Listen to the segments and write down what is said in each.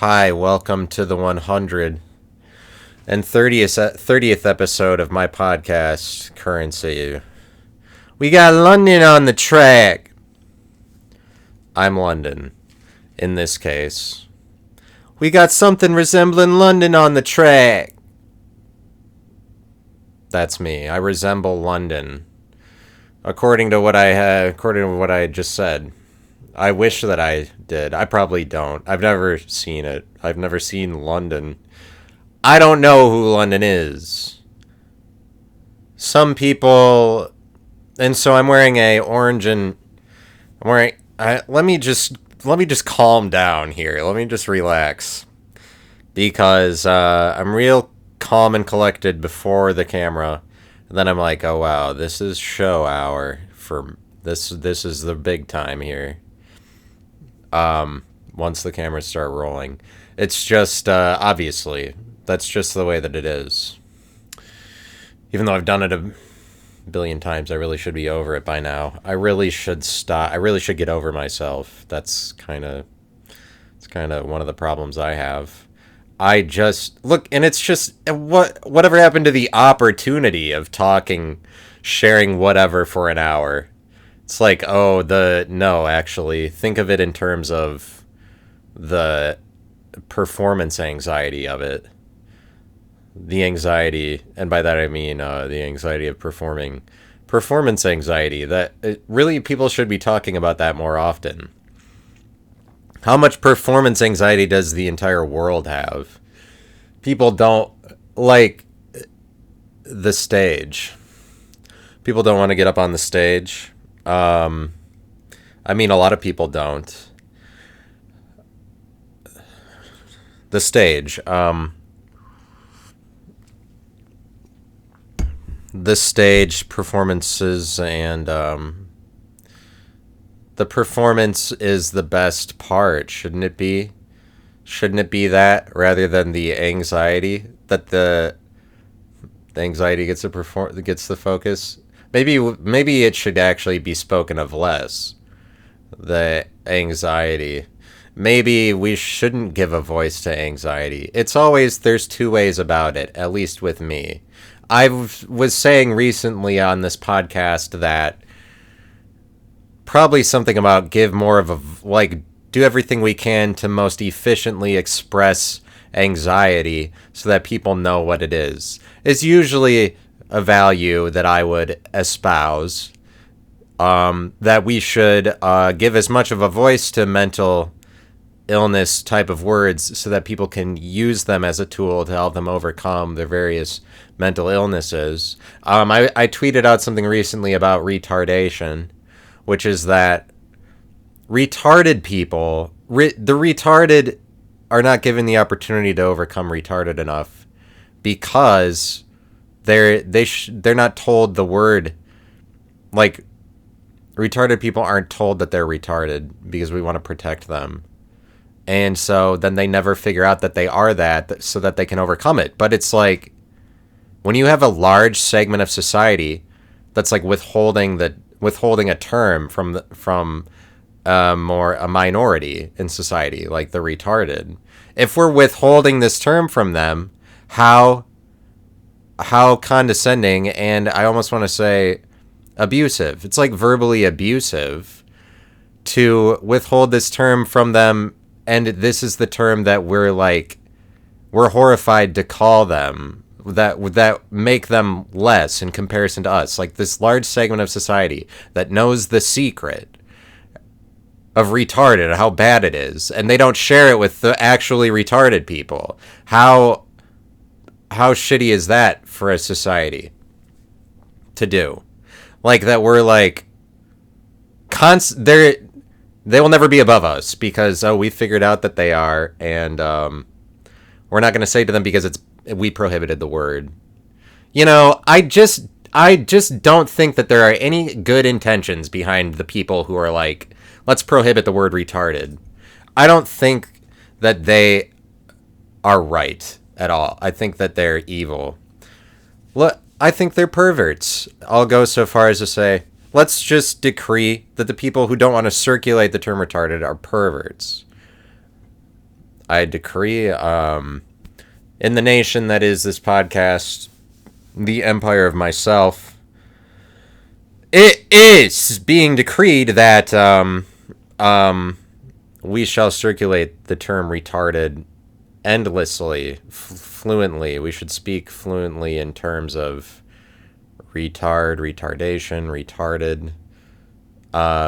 Hi, welcome to the 130th episode of my podcast, Currency. We got London on the track. I'm London, in this case. We got something resembling London on the track. That's me. I resemble London. According to what I just said. I wish that I did. I probably don't. I've never seen it. I've never seen London. I don't know who London is. Some people, and so I'm wearing a orange and I'm wearing. Let me just calm down here. Let me just relax because I'm real calm and collected before the camera, and then I'm like, oh wow, this is show hour for this. This is the big time here. Once the cameras start rolling. It's just, obviously, that's just the way that it is. Even though I've done it a billion times, I really should be over it by now. I really should stop. I really should get over myself. It's kind of one of the problems I have. I just, look, and it's just, whatever happened to the opportunity of talking, sharing whatever for an hour? It's like, no, actually, think of it in terms of the performance anxiety of it. The anxiety, and by that I mean the anxiety of performing. Performance anxiety, really people should be talking about that more often. How much performance anxiety does the entire world have? People don't like the stage. People don't want to get up on the stage. I mean, a lot of people don't. The stage. The stage performances and the performance is the best part, shouldn't it be? Shouldn't it be that rather than the anxiety that the anxiety gets the focus? Maybe it should actually be spoken of less. The anxiety. Maybe we shouldn't give a voice to anxiety. There's two ways about it, at least with me. I was saying recently on this podcast that probably something about do everything we can to most efficiently express anxiety so that people know what it is. It's usually a value that I would espouse, that we should give as much of a voice to mental illness type of words so that people can use them as a tool to help them overcome their various mental illnesses. I tweeted out something recently about retardation, which is that retarded people, the retarded are not given the opportunity to overcome retarded enough because they're not told the word. Like, retarded people aren't told that they're retarded because we want to protect them. And so then they never figure out that they are that so that they can overcome it. But it's like, when you have a large segment of society that's like withholding a term from a minority in society, like the retarded. If we're withholding this term from them, how condescending, and I almost want to say abusive. It's like verbally abusive to withhold this term from them, and this is the term that we're horrified to call them, that make them less in comparison to us. Like this large segment of society that knows the secret of retarded, how bad it is, and they don't share it with the actually retarded people. How shitty is that for a society to do? Like that we're like they will never be above us because we figured out that they are, and we're not going to say to them because we prohibited the word. You know, I just don't think that there are any good intentions behind the people who are like, let's prohibit the word retarded. I don't think that they are right at all. I think that they're evil. I think they're perverts. I'll go so far as to say, let's just decree that the people who don't want to circulate the term retarded are perverts. I decree, in the nation that is this podcast, the empire of myself, it is being decreed that we shall circulate the term retarded endlessly, fluently. We should speak fluently in terms of retard, retardation, retarded,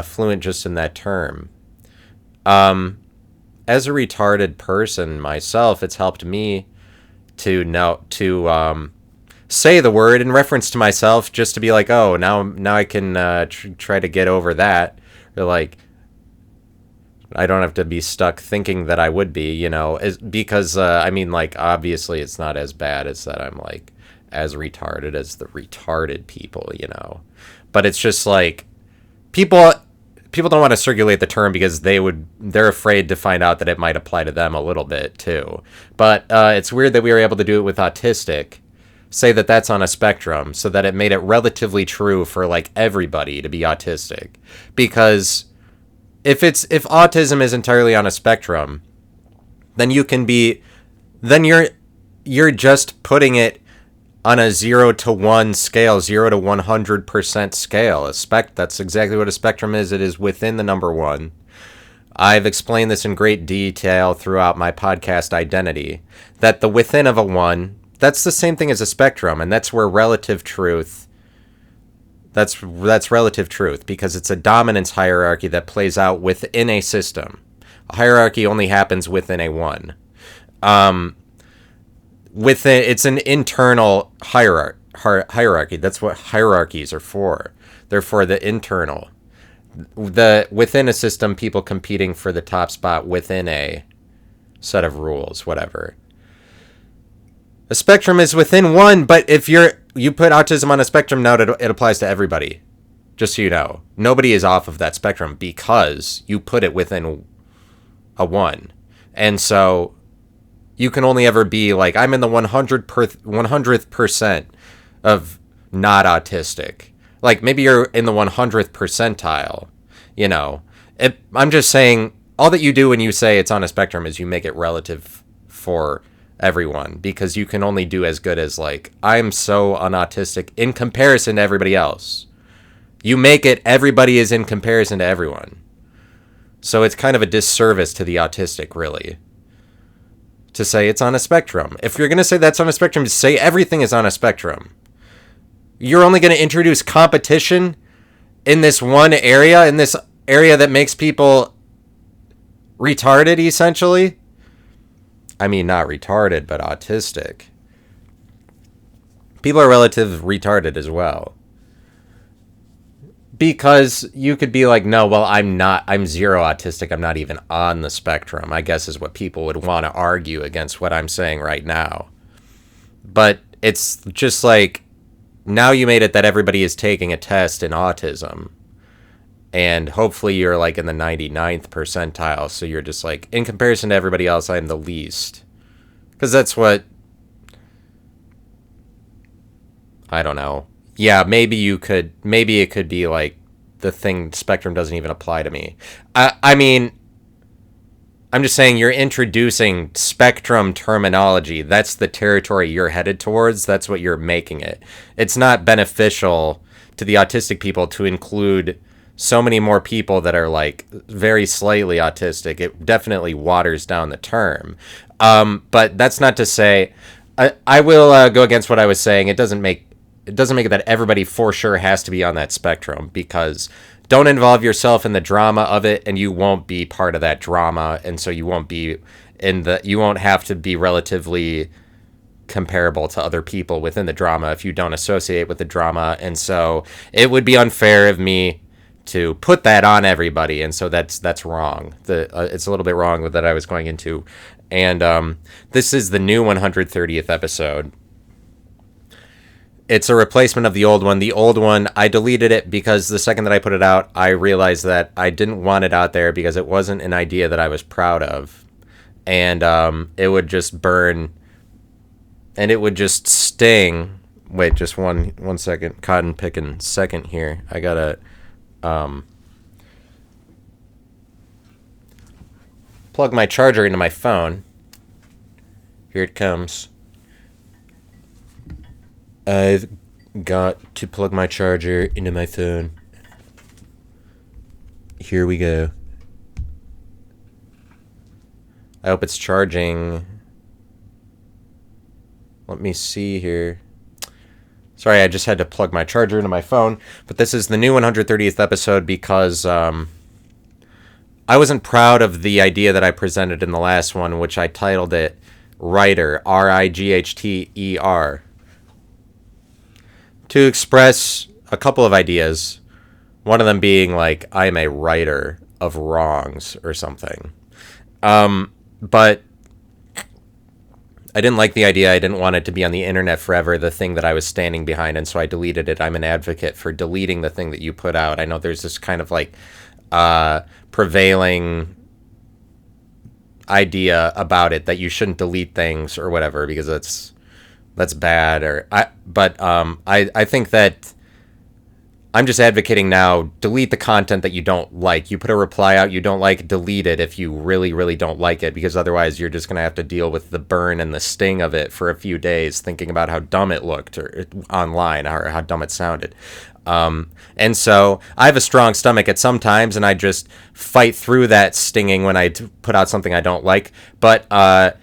fluent just in that term. As a retarded person myself, it's helped me to say the word in reference to myself, just to be like, oh, now I can try to get over that, or like, I don't have to be stuck thinking that I would be, because I mean, like, obviously it's not as bad as that I'm like as retarded as the retarded people, but it's just like people don't want to circulate the term because they're afraid to find out that it might apply to them a little bit too. But it's weird that we were able to do it with autistic, say that that's on a spectrum, so that it made it relatively true for like everybody to be autistic. Because if autism is entirely on a spectrum, then you're just putting it on a 0 to 1 scale, 0 to 100% scale. That's exactly what a spectrum is. It is within the number 1. I've explained this in great detail throughout my podcast Identity, that the within of a 1, that's the same thing as a spectrum, and that's where relative truth, that's relative truth, because it's a dominance hierarchy that plays out within a system. A hierarchy only happens within a 1. It's an internal hierarchy. That's what hierarchies are for. They're for the internal. Within a system, people competing for the top spot within a set of rules, whatever. A spectrum is within 1, but if you put autism on a spectrum, now it applies to everybody. Just so you know. Nobody is off of that spectrum because you put it within a 1. And so you can only ever be like, I'm in the 100th percent of not autistic. Like, maybe you're in the 100th percentile, I'm just saying, all that you do when you say it's on a spectrum is you make it relative for everyone, because you can only do as good as, like, I'm so unautistic in comparison to everybody else. You make it everybody is in comparison to everyone. So it's kind of a disservice to the autistic, really, to say it's on a spectrum. If you're going to say that's on a spectrum, just say everything is on a spectrum. You're only going to introduce competition in this one area, in this area that makes people retarded, essentially. I mean, not retarded, but autistic. People are relative retarded as well. Because you could be like, no, well, I'm zero autistic. I'm not even on the spectrum, I guess is what people would want to argue against what I'm saying right now. But it's just like, now you made it that everybody is taking a test in autism. And hopefully you're like in the 99th percentile. So you're just like, in comparison to everybody else, I'm the least. Because that's what, I don't know. Yeah, maybe it could be like the thing, spectrum doesn't even apply to me. I mean, I'm just saying you're introducing spectrum terminology. That's the territory you're headed towards. That's what you're making it. It's not beneficial to the autistic people to include so many more people that are like very slightly autistic. It definitely waters down the term. But that's not to say, I will go against what I was saying. It doesn't make it that everybody for sure has to be on that spectrum, because don't involve yourself in the drama of it and you won't be part of that drama, and so you won't have to be relatively comparable to other people within the drama if you don't associate with the drama. And so it would be unfair of me to put that on everybody, and so that's wrong. It's a little bit wrong that I was going into. And this is the new 130th episode. It's a replacement of the old one. The old one, I deleted it because the second that I put it out, I realized that I didn't want it out there because it wasn't an idea that I was proud of. And it would just burn, and it would just sting. Wait, just one second. Cotton picking second here. I gotta plug my charger into my phone. Here it comes. I've got to plug my charger into my phone. Here we go. I hope it's charging. Let me see here. Sorry, I just had to plug my charger into my phone. But this is the new 130th episode because I wasn't proud of the idea that I presented in the last one, which I titled it Writer, R-I-G-H-T-E-R. To express a couple of ideas. One of them being like, I'm a writer of wrongs or something. But I didn't like the idea. I didn't want it to be on the internet forever, the thing that I was standing behind, and so I deleted it. I'm an advocate for deleting the thing that you put out. I know there's this kind of like prevailing idea about it that you shouldn't delete things or whatever because that's bad. I think that I'm just advocating now, delete the content that you don't like. You put a reply out you don't like, delete it if you really, really don't like it, because otherwise you're just going to have to deal with the burn and the sting of it for a few days, thinking about how dumb it looked or online or how dumb it sounded. And so I have a strong stomach at some times, and I just fight through that stinging when I put out something I don't like, but not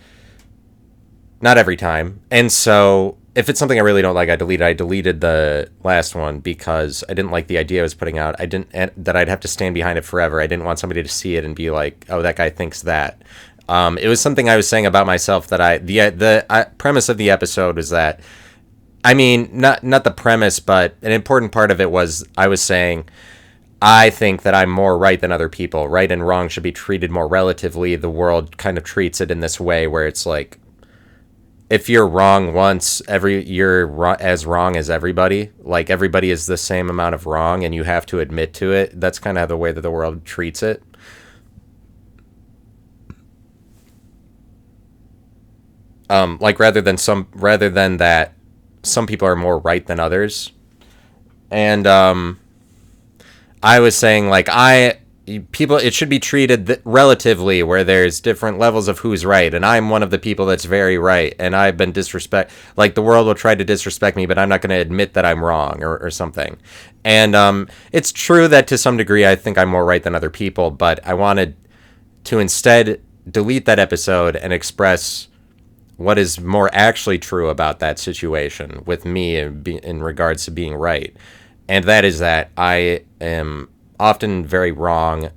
every time. And so if it's something I really don't like, I delete it. I deleted the last one because I didn't like the idea I was putting out. That I'd have to stand behind it forever. I didn't want somebody to see it and be like, oh, that guy thinks that. It was something I was saying about myself that the premise of the episode was that, I mean, not the premise, but an important part of it was I was saying, I think that I'm more right than other people. Right and wrong should be treated more relatively. The world kind of treats it in this way where it's like, if you're wrong once, you're as wrong as everybody. Like, everybody is the same amount of wrong, and you have to admit to it. That's kind of the way that the world treats it. Like, rather than that, some people are more right than others. And I was saying, like, it should be treated relatively, where there's different levels of who's right, and I'm one of the people that's very right, and I've been like, the world will try to disrespect me, but I'm not going to admit that I'm wrong or something. And it's true that to some degree I think I'm more right than other people, but I wanted to instead delete that episode and express what is more actually true about that situation with me in regards to being right. And that is that I am often very wrong,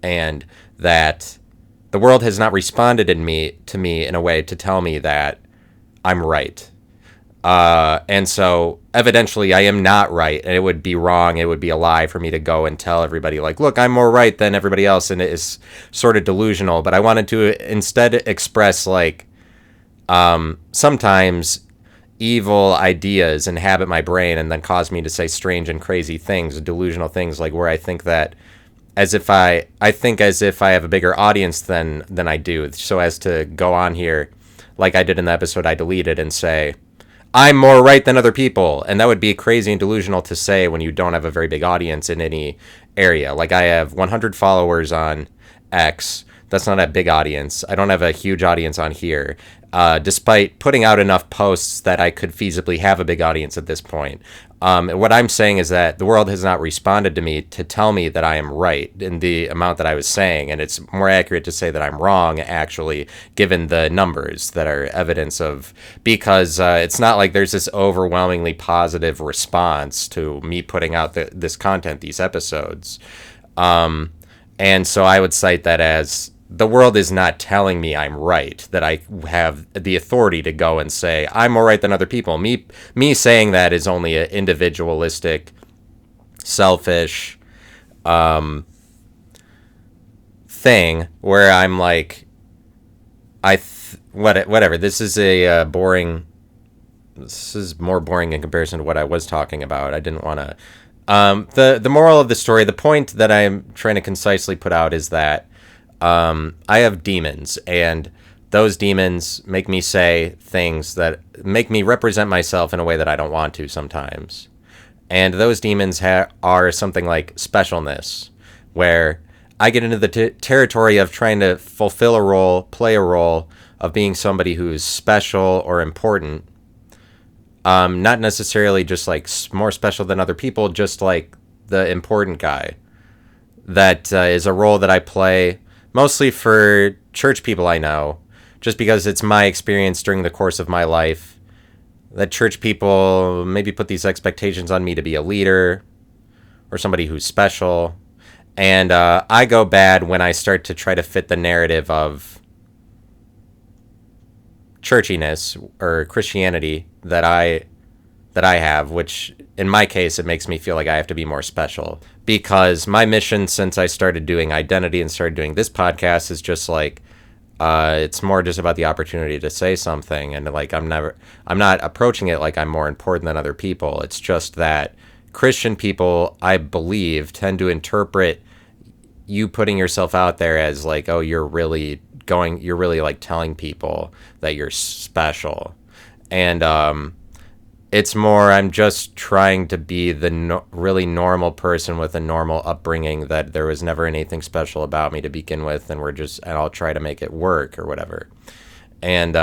and that the world has not responded to me in a way to tell me that I'm right. And so evidently I am not right, and it would be wrong. It would be a lie for me to go and tell everybody, like, look, I'm more right than everybody else, and it is sort of delusional. But I wanted to instead express, like, sometimes evil ideas inhabit my brain and then cause me to say strange and crazy things, delusional things, like where I think that as if I have a bigger audience than I do, so as to go on here like I did in the episode I deleted and say, I'm more right than other people. And that would be crazy and delusional to say when you don't have a very big audience in any area. Like, I have 100 followers on X. That's not a big audience. I don't have a huge audience on here, despite putting out enough posts that I could feasibly have a big audience at this point. What I'm saying is that the world has not responded to me to tell me that I am right in the amount that I was saying, and it's more accurate to say that I'm wrong, actually, given the numbers that are evidence of, because it's not like there's this overwhelmingly positive response to me putting out this content, these episodes. And so I would cite that as, the world is not telling me I'm right, that I have the authority to go and say I'm more right than other people. Me saying that is only an individualistic, selfish thing where I'm like, whatever. This is more boring in comparison to what I was talking about. I didn't want to. The moral of the story, the point that I'm trying to concisely put out is that I have demons, and those demons make me say things that make me represent myself in a way that I don't want to sometimes. And those demons are something like specialness, where I get into the territory of trying to fulfill a role, play a role, of being somebody who's special or important. Not necessarily just like more special than other people, just like the important guy. That is a role that I play mostly for church people I know, just because it's my experience during the course of my life that church people maybe put these expectations on me to be a leader or somebody who's special. And I go bad when I start to try to fit the narrative of churchiness or Christianity that I have, which in my case, it makes me feel like I have to be more special, because my mission since I started doing identity and started doing this podcast is just like, it's more just about the opportunity to say something. And like, I'm not approaching it like I'm more important than other people. It's just that Christian people, I believe, tend to interpret you putting yourself out there as like, oh, you're really like telling people that you're special. And it's more, I'm just trying to be the really normal person with a normal upbringing, that there was never anything special about me to begin with, and I'll try to make it work or whatever. And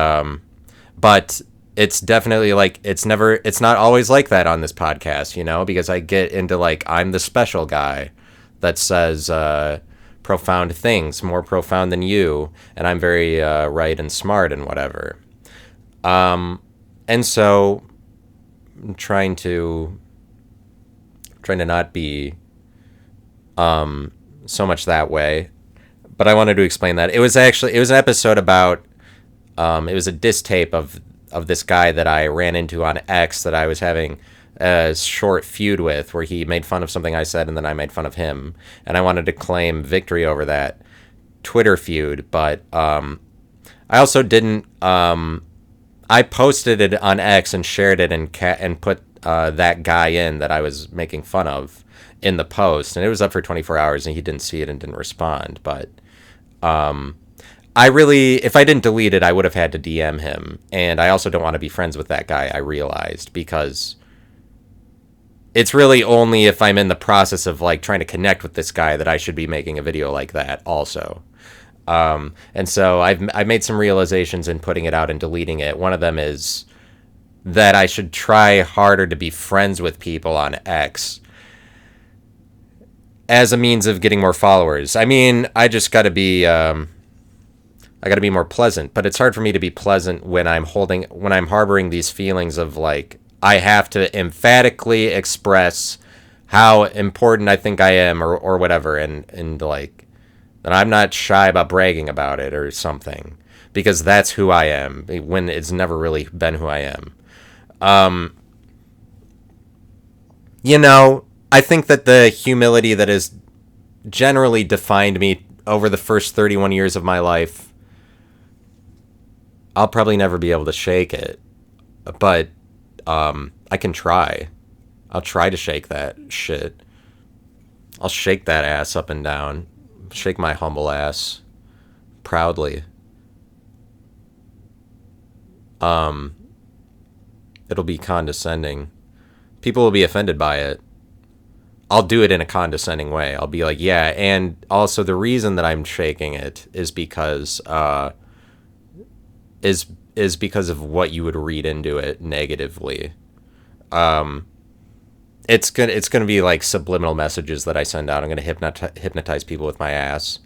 but it's definitely like, it's not always like that on this podcast, because I get into like, I'm the special guy that says profound things, more profound than you, and I'm very right and smart and whatever. And so I'm trying to not be so much that way. But I wanted to explain that. It was an episode about it was a diss tape of this guy that I ran into on X that I was having a short feud with, where he made fun of something I said and then I made fun of him, and I wanted to claim victory over that Twitter feud. But I also didn't. I posted it on X and shared it and put that guy in that I was making fun of in the post, and it was up for 24 hours and he didn't see it and didn't respond. But if I didn't delete it, I would have had to DM him, and I also don't want to be friends with that guy, I realized, because it's really only if I'm in the process of like trying to connect with this guy that I should be making a video like that also. And so I've made some realizations in putting it out and deleting it. One of them is that I should try harder to be friends with people on X as a means of getting more followers. I mean, I just got to be more pleasant, but it's hard for me to be pleasant when I'm harboring these feelings of like, I have to emphatically express how important I think I am or whatever. And like, that I'm not shy about bragging about it or something, because that's who I am, when it's never really been who I am. I think that the humility that has generally defined me over the first 31 years of my life, I'll probably never be able to shake it, but I can try. I'll try to shake that shit. I'll shake that ass up and down. Shake my humble ass proudly. It'll be condescending. People will be offended by it. I'll do it in a condescending way. I'll be like, yeah, and also the reason that I'm shaking it is because is because of what you would read into it negatively. It's gonna be like subliminal messages that I send out. I'm gonna hypnotize people with my ass.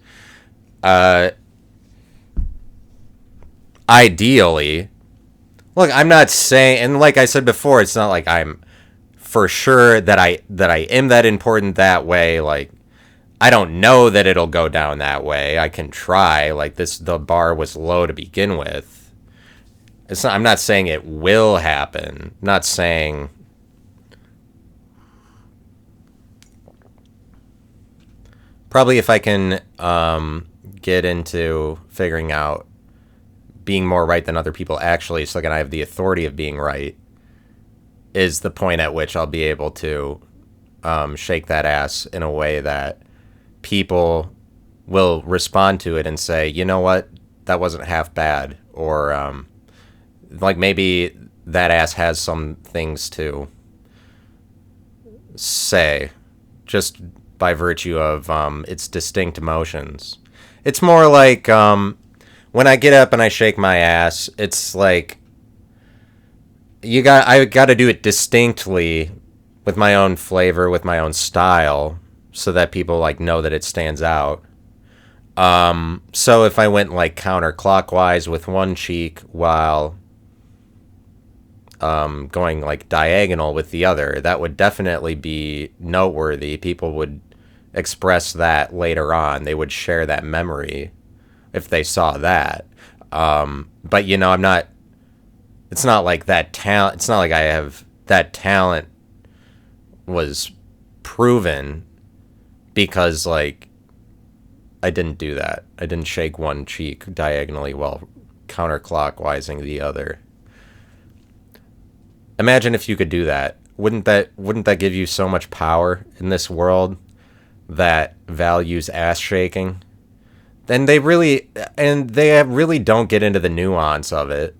Ideally, look, I'm not saying, and like I said before, it's not like I'm for sure that I am that important that way. Like, I don't know that it'll go down that way. I can try. Like, the bar was low to begin with. I'm not saying it will happen. I'm not saying. Probably if I can get into figuring out being more right than other people actually, so that I have the authority of being right, is the point at which I'll be able to shake that ass in a way that people will respond to it and say, you know what, that wasn't half bad, or like maybe that ass has some things to say, just by virtue of its distinct emotions. It's more like when I get up and I shake my ass, it's like I got to do it distinctly with my own flavor, with my own style, so that people like know that it stands out. So if I went like counterclockwise with one cheek while going like diagonal with the other, that would definitely be noteworthy. People would express that later on. They would share that memory if they saw that. But you know, I'm not. It's not like that talent. It's not like I have that talent was proven because like I didn't do that. I didn't shake one cheek diagonally while counterclockwise the other. Imagine if you could do that. Wouldn't that give you so much power in this world that values ass shaking? And they really don't get into the nuance of it.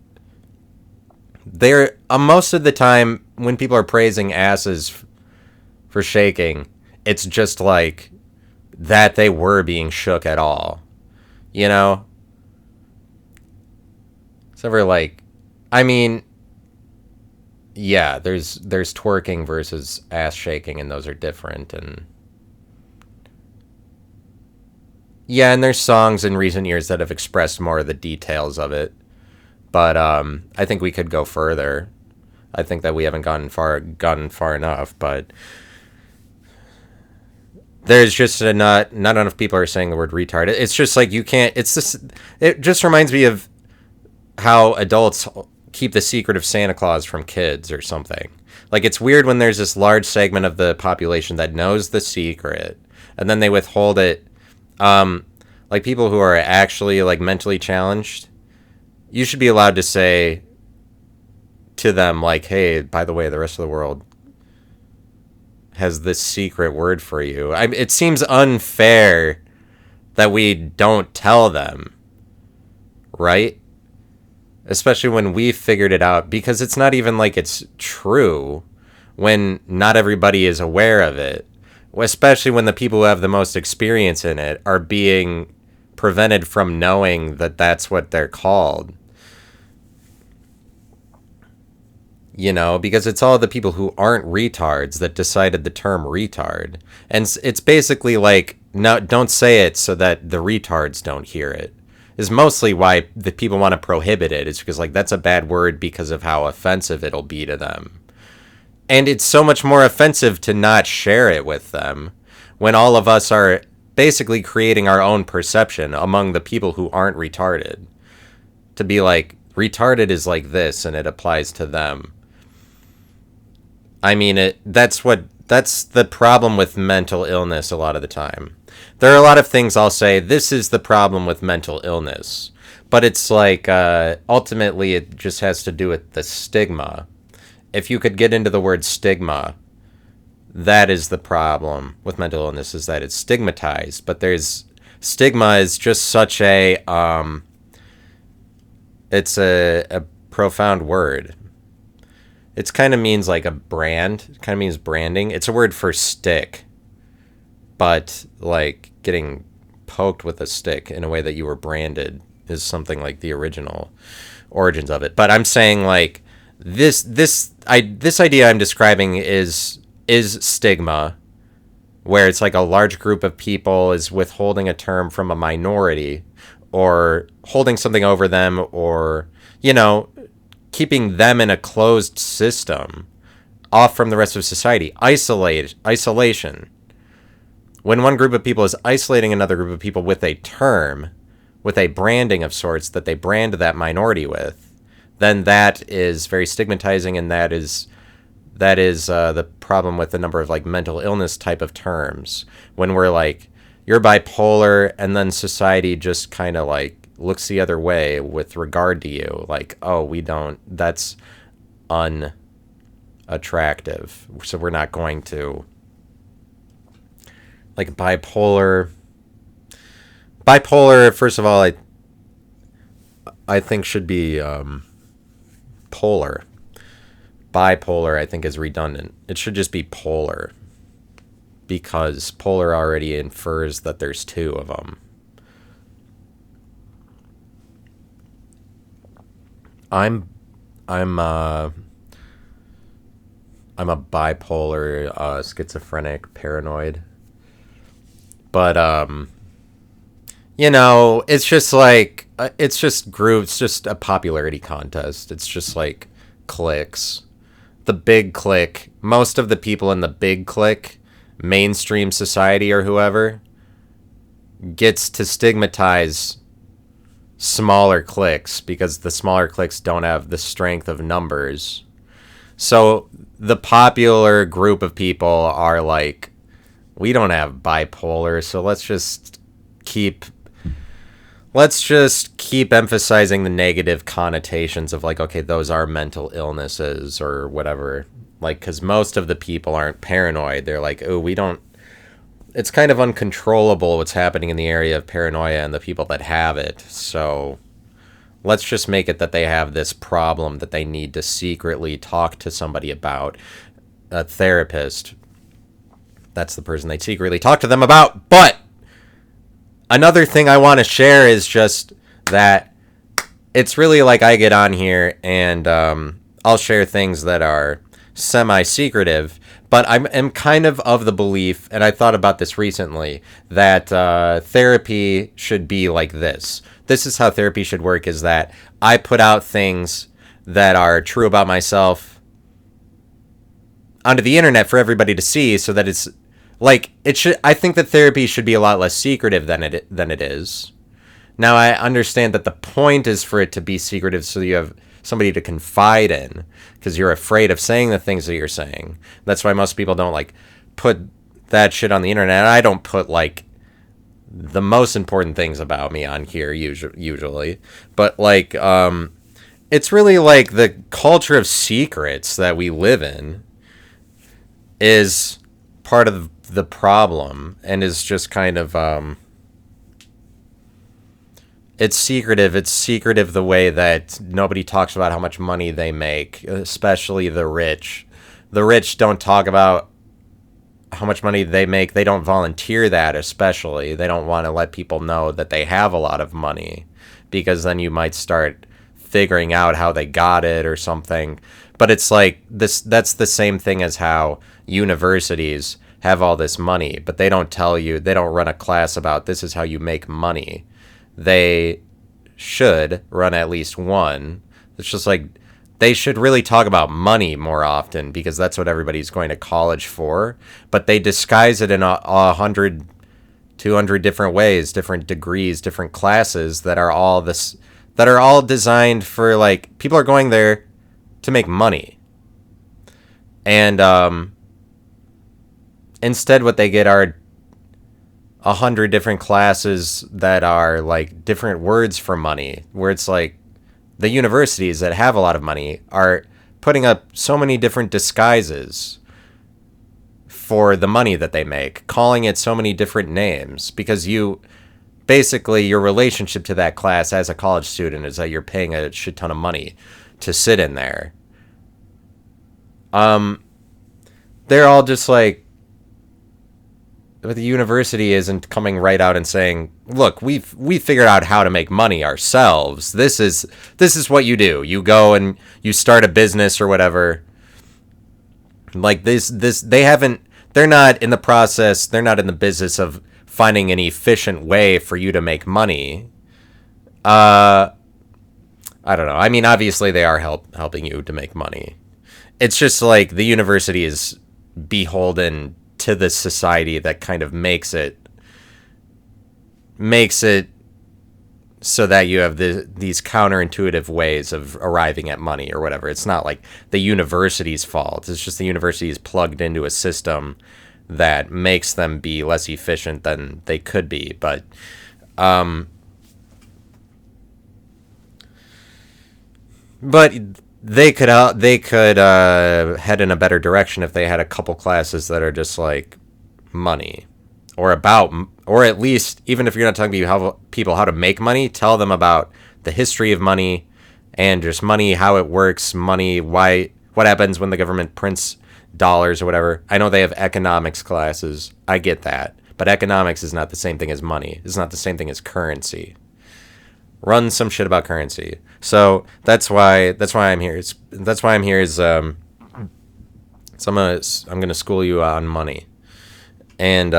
They're most of the time when people are praising asses for shaking, it's just like that they were being shook at all. You know? It's never like, I mean, yeah, there's twerking versus ass shaking, and those are different. And yeah, and there's songs in recent years that have expressed more of the details of it. But I think we could go further. I think that we haven't gotten far enough. But there's just not enough people are saying the word retard. It's just like you can't. It's this. It just reminds me of how adults keep the secret of Santa Claus from kids or something. Like, it's weird when there's this large segment of the population that knows the secret, and then they withhold it. Like people who are actually like mentally challenged, you should be allowed to say to them like, hey, by the way, the rest of the world has this secret word for you. It seems unfair that we don't tell them, right? Especially when we've figured it out, because it's not even like it's true when not everybody is aware of it, especially when the people who have the most experience in it are being prevented from knowing that that's what they're called. You know, because it's all the people who aren't retards that decided the term retard. And it's basically like, no, don't say it so that the retards don't hear it. Is mostly why the people want to prohibit it. It's because like that's a bad word because of how offensive it'll be to them. And it's so much more offensive to not share it with them when all of us are basically creating our own perception among the people who aren't retarded. To be like, retarded is like this and it applies to them. I mean, that's the problem with mental illness a lot of the time. There are a lot of things I'll say, this is the problem with mental illness. But it's like, ultimately, it just has to do with the stigma. If you could get into the word stigma, that is the problem with mental illness, is that it's stigmatized. But stigma is just such it's a profound word. It kind of means like a brand. It kind of means branding. It's a word for stick. But like getting poked with a stick in a way that you were branded is something like the original origins of it. But I'm saying like this idea I'm describing is stigma, where it's like a large group of people is withholding a term from a minority, or holding something over them, or, you know, keeping them in a closed system, off from the rest of society. Isolation. When one group of people is isolating another group of people with a term, with a branding of sorts that they brand that minority with, then that is very stigmatizing, and that is the problem with the number of like mental illness type of terms. When we're like, you're bipolar, and then society just kind of like looks the other way with regard to you, like, oh, we don't, that's unattractive, so we're not going to. Like bipolar, first of all, I think should be polar. Bipolar, I think, is redundant. It should just be polar, because polar already infers that there's two of them. I'm I'm uh I'm a bipolar, schizophrenic, paranoid. But it's just like it's just groups, it's just a popularity contest. It's just like cliques. The big clique, most of the people in the big clique, mainstream society or whoever, gets to stigmatize smaller cliques because the smaller cliques don't have the strength of numbers. So the popular group of people are like, we don't have bipolar, so keep let's just keep emphasizing the negative connotations of like, okay, those are mental illnesses or whatever. Like, because most of the people aren't paranoid. They're like, oh, we don't. It's kind of uncontrollable what's happening in the area of paranoia and the people that have it. So let's just make it that they have this problem that they need to secretly talk to somebody about. A therapist. That's the person they secretly talk to them about. But another thing I want to share is just that it's really like I get on here and I'll share things that are semi-secretive, but I'm kind of the belief, and I thought about this recently, that therapy should be like this. This is how therapy should work, is that I put out things that are true about myself onto the internet for everybody to see, so that it's like it should. I think that therapy should be a lot less secretive than it is. Now I understand that the point is for it to be secretive, so you have somebody to confide in, because you're afraid of saying the things that you're saying. That's why most people don't like put that shit on the internet. I don't put like the most important things about me on here usually, but like it's really like the culture of secrets that we live in is part of the problem, and is just kind of it's secretive the way that nobody talks about how much money they make, especially the rich. The rich don't talk about how much money they make. They don't volunteer that, especially. They don't want to let people know that they have a lot of money, because then you might start figuring out how they got it or something. But it's like this. That's the same thing as how universities have all this money, but they don't tell you, they don't run a class about this is how you make money. They should run at least one. It's just like they should really talk about money more often, because that's what everybody's going to college for. But they disguise it in 100, 200 different ways, different degrees, different classes that are all designed for, like, people are going there to make money. And instead what they get are 100 different classes that are like different words for money, where it's like the universities that have a lot of money are putting up so many different disguises for the money that they make, calling it so many different names, because your relationship to that class as a college student is that you're paying a shit ton of money to sit in there. They're all just like, but the university isn't coming right out and saying, look, we figured out how to make money ourselves. This is what you do. You go and you start a business or whatever. Like they're not in the business of finding an efficient way for you to make money. I don't know. I mean, obviously they are helping you to make money. It's just like the university is beholden to the society that kind of makes it so that you have these counterintuitive ways of arriving at money or whatever. It's not like the university's fault. It's just the university is plugged into a system that makes them be less efficient than they could be. But they could head in a better direction if they had a couple classes that are just like money, or at least, even if you're not talking to people how to make money, tell them about the history of money and just money, how it works, money, what happens when the government prints dollars or whatever. I know they have economics classes. I get that. But economics is not the same thing as money. It's not the same thing as currency. run some shit about currency. So that's why I'm here. That's why I'm here is so I'm gonna school you on money. And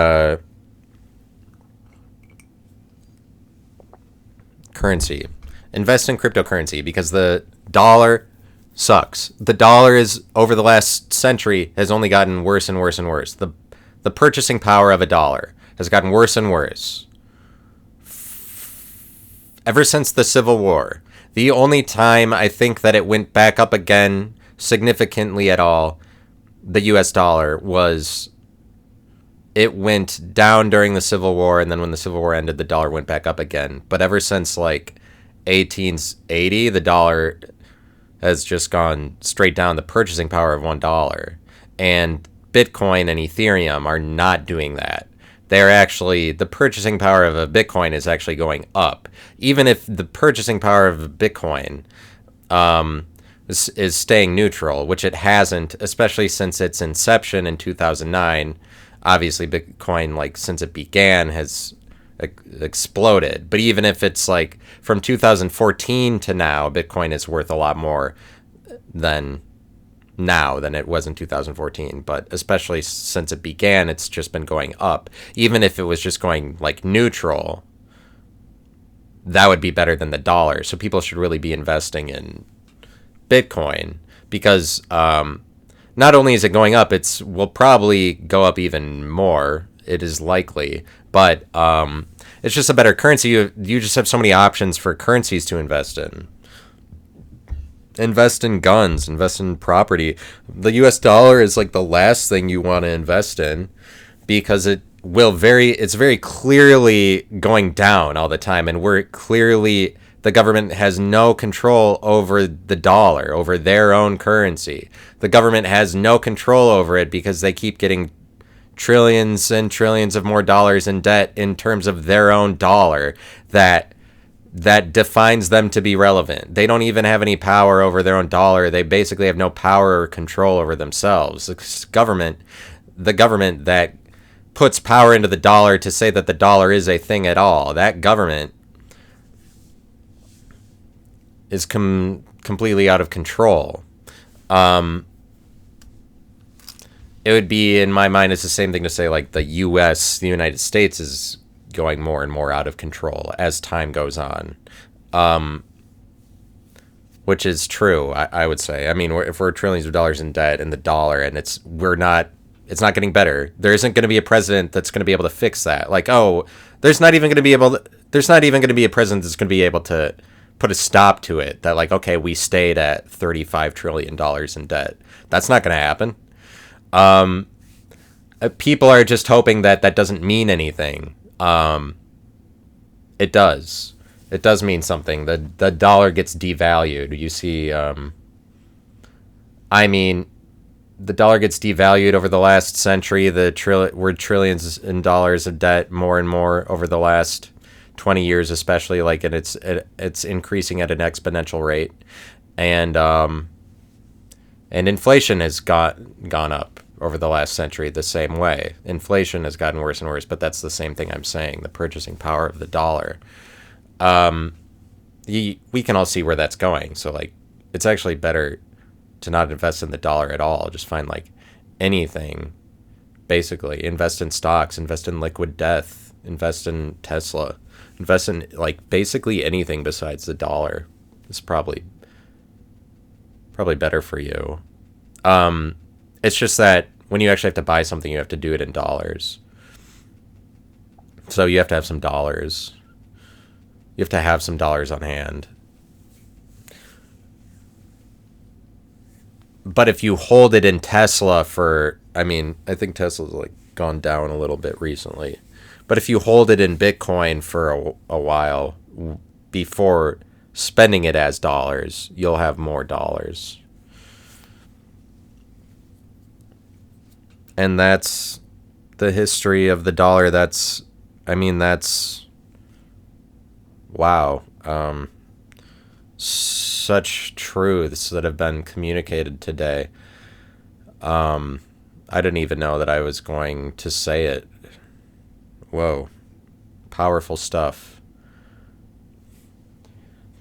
currency. Invest in cryptocurrency because the dollar sucks. The dollar is over the last century has only gotten worse and worse and worse. The purchasing power of a dollar has gotten worse and worse ever since the Civil War. The only time I think that it went back up again significantly at all, the US dollar, was it went down during the Civil War, and then when the Civil War ended, the dollar went back up again. But ever since like 1880, the dollar has just gone straight down, the purchasing power of $1. And Bitcoin and Ethereum are not doing that. They're actually, the purchasing power of a Bitcoin is actually going up. Even if the purchasing power of a Bitcoin is staying neutral, which it hasn't, especially since its inception in 2009. Obviously, Bitcoin, like, since it began, has exploded. But even if it's like from 2014 to now, Bitcoin is worth a lot more than it was in 2014. But especially since it began, it's just been going up. Even if it was just going like neutral, that would be better than the dollar. So people should really be investing in Bitcoin because not only is it going up, will probably go up even more. It is likely, but it's just a better currency. You just have so many options for currencies to invest in. Invest in guns, invest in property. The US dollar is like the last thing you want to invest in because it's very clearly going down all the time, and the government has no control over the dollar, over their own currency. The government has no control over it because they keep getting trillions and trillions of more dollars in debt in terms of their own dollar that defines them to be relevant. They don't even have any power over their own dollar. They basically have no power or control over themselves. The government that puts power into the dollar to say that the dollar is a thing at all, that government is completely out of control. It would be, in my mind, it's the same thing to say like the United States is going more and more out of control as time goes on, which is true. I would say. I mean, if we're trillions of dollars in debt and the dollar, and it's not getting better. There isn't going to be a president that's going to be able to fix that. Like, there's not even going to be a president that's going to be able to put a stop to it. That like, okay, we stayed at $35 trillion in debt. That's not going to happen. People are just hoping that doesn't mean anything. It does. It does mean something. The dollar gets devalued. You see, the dollar gets devalued over the last century. We're trillions in dollars of debt, more and more over the last 20 years, especially. Like, and it's increasing at an exponential rate, and inflation has gone up over the last century the same way. Inflation has gotten worse and worse, but that's the same thing I'm saying. The purchasing power of the dollar. We can all see where that's going. So like, it's actually better to not invest in the dollar at all. Just find like anything, basically. Invest in stocks, invest in liquid death, invest in Tesla, invest in like basically anything besides the dollar. It's probably better for you. It's just that when you actually have to buy something, you have to do it in dollars. So you have to have some dollars. You have to have some dollars on hand. But if you hold it in Tesla I think Tesla's like gone down a little bit recently. But if you hold it in Bitcoin for a while before spending it as dollars, you'll have more dollars. And that's the history of the dollar. That's wow. Such truths that have been communicated today. I didn't even know that I was going to say it. Whoa. Powerful stuff.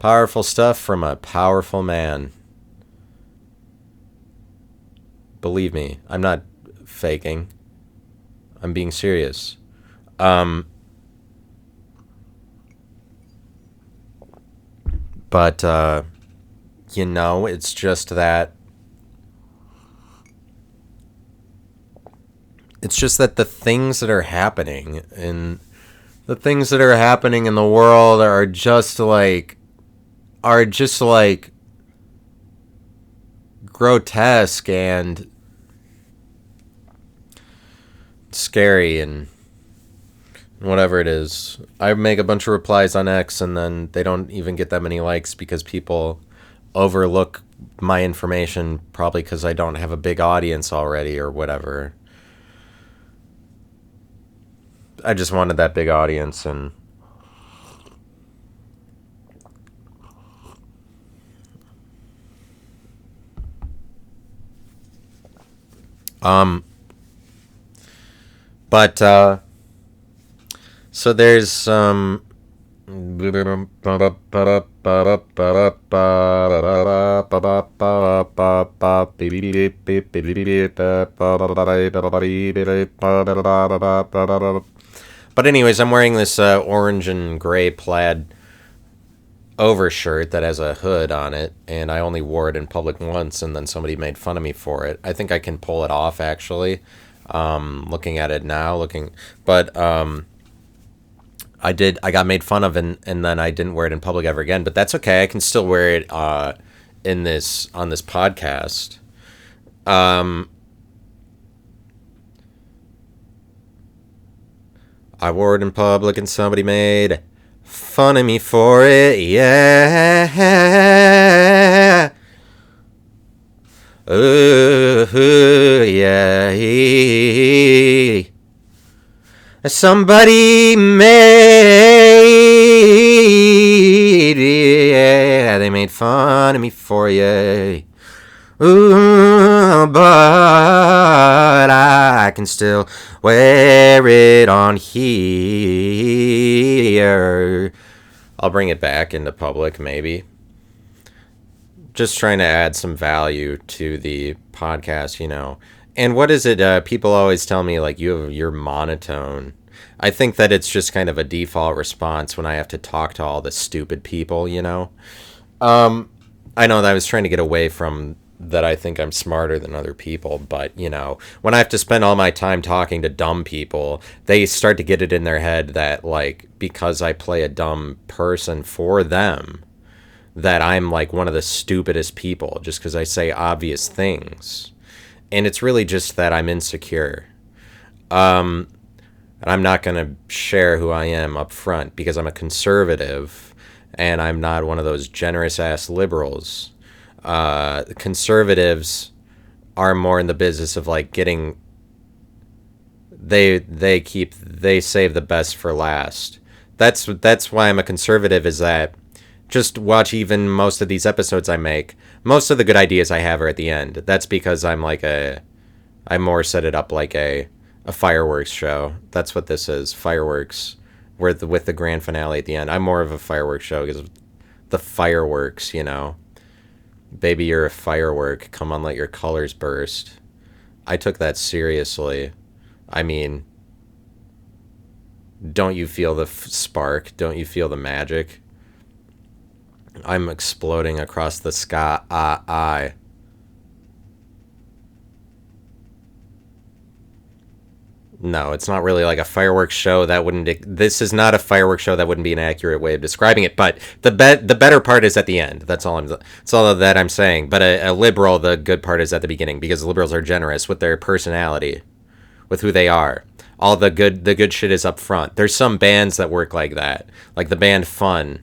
Powerful stuff from a powerful man. Believe me, I'm not faking. I'm being serious. But, it's just that. It's just that the things that are happening in the world are just like grotesque and scary and whatever it is. I make a bunch of replies on X and then they don't even get that many likes because people overlook my information, probably because I don't have a big audience already or whatever. I just wanted that big audience, and but so there's but anyways, I'm wearing this orange and gray plaid overshirt that has a hood on it, and I only wore it in public once, and then somebody made fun of me for it. I think I can pull it off, actually. Looking at it now, but I got made fun of, and then I didn't wear it in public ever again. But that's okay. I can still wear it on this podcast. I wore it in public and somebody made fun of me for it, yeah. Ooh, yeah. Somebody made, yeah, they made fun of me for you. Ooh, but I can still wear it on here. I'll bring it back into public, maybe. Just trying to add some value to the podcast, And what is it? People always tell me, like, you're monotone. I think that it's just kind of a default response when I have to talk to all the stupid people, I know that I was trying to get away from that. I think I'm smarter than other people, but, when I have to spend all my time talking to dumb people, they start to get it in their head that, like, because I play a dumb person for them, that I'm, like, one of the stupidest people just because I say obvious things. And it's really just that I'm insecure. And I'm not going to share who I am up front because I'm a conservative and I'm not one of those generous-ass liberals. Conservatives are more in the business of, like, getting... They save the best for last. That's why I'm a conservative, is that just watch even most of these episodes I make. Most of the good ideas I have are at the end. That's because I more set it up like a fireworks show. That's what this is, fireworks, with the grand finale at the end. I'm more of a fireworks show because of the fireworks, Baby, you're a firework. Come on, let your colors burst. I took that seriously. I mean, don't you feel the spark? Don't you feel the magic? I'm exploding across the sky. No, it's not really like a fireworks show. This is not a fireworks show. That wouldn't be an accurate way of describing it. But the better part is at the end. That's all that I'm saying. But a liberal, the good part is at the beginning, because liberals are generous with their personality, with who they are. All the good shit is up front. There's some bands that work like that, like the band Fun.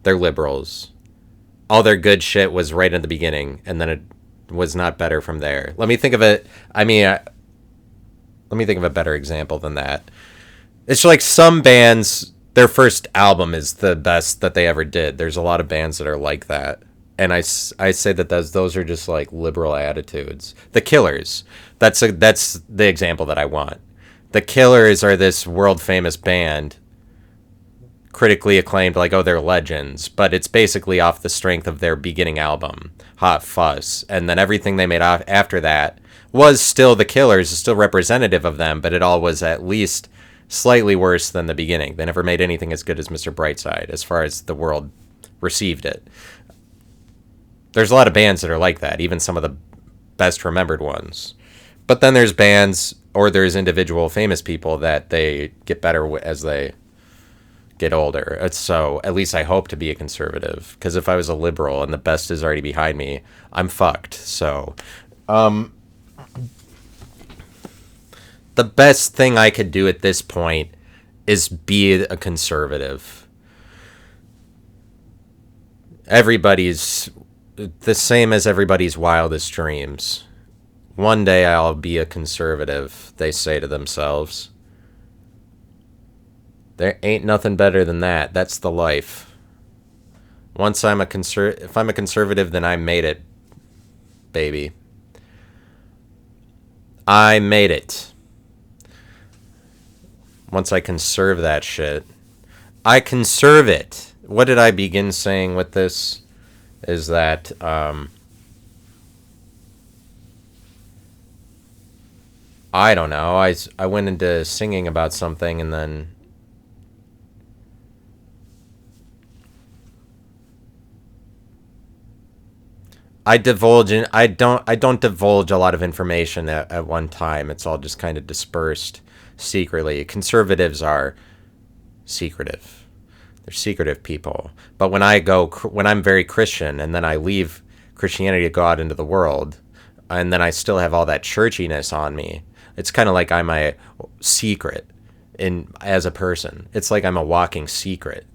They're liberals. All their good shit was right at the beginning, and then it was not better from there. Let me think of it. Let me think of a better example than that. It's like some bands, their first album is the best that they ever did. There's a lot of bands that are like that. And I say that those are just like liberal attitudes. The Killers, that's the example that I want. The Killers are this world famous band critically acclaimed, like, oh, they're legends, but it's basically off the strength of their beginning album, Hot Fuzz, and then everything they made after that was still the Killers, is still representative of them, but it all was at least slightly worse than the beginning. They never made anything as good as Mr. Brightside, as far as the world received it. There's a lot of bands that are like that, even some of the best remembered ones. But then there's bands, or there's individual famous people that they get better as they get older. So at least I hope to be a conservative, because if I was a liberal and the best is already behind me, I'm fucked. So the best thing I could do at this point is be a conservative. Everybody's the same as everybody's wildest dreams. One day I'll be a conservative, they say to themselves. There ain't nothing better than that. That's the life. Once I'm if I'm a conservative, then I made it, baby. I made it. Once I conserve that shit, I conserve it. What did I begin saying with this? Is that I don't know. I went into singing about something and then I don't divulge a lot of information at one time. It's all just kind of dispersed secretly. Conservatives are secretive. They're secretive people. But when I'm very Christian and then I leave Christianity to go out into the world, and then I still have all that churchiness on me, it's kind of like I'm a secret as a person. It's like I'm a walking secret.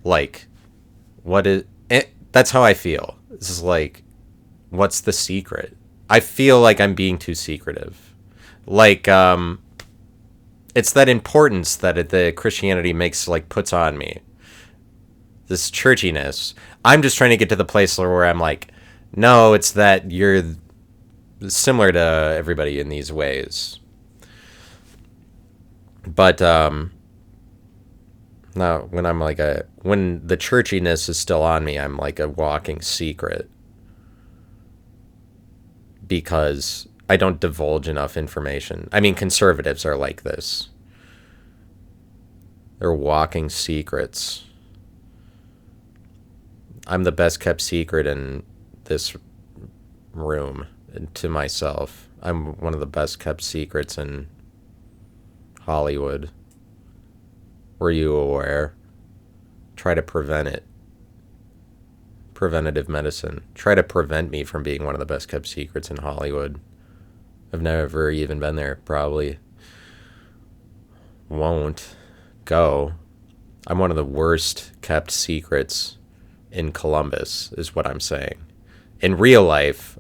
Like, what is it? That's how I feel. This is like, what's the secret? I feel like I'm being too secretive. Like, it's that importance that the Christianity puts on me. This churchiness. I'm just trying to get to the place where I'm like, no, it's that you're similar to everybody in these ways. But, no, when the churchiness is still on me, I'm like a walking secret. Because I don't divulge enough information. I mean, conservatives are like this. They're walking secrets. I'm the best kept secret in this room, to myself. I'm one of the best kept secrets in Hollywood. Were you aware? Try to prevent it. Preventative medicine. Try to prevent me from being one of the best kept secrets in Hollywood. I've never even been there, probably. Won't go. I'm one of the worst kept secrets in Columbus, is what I'm saying. In real life,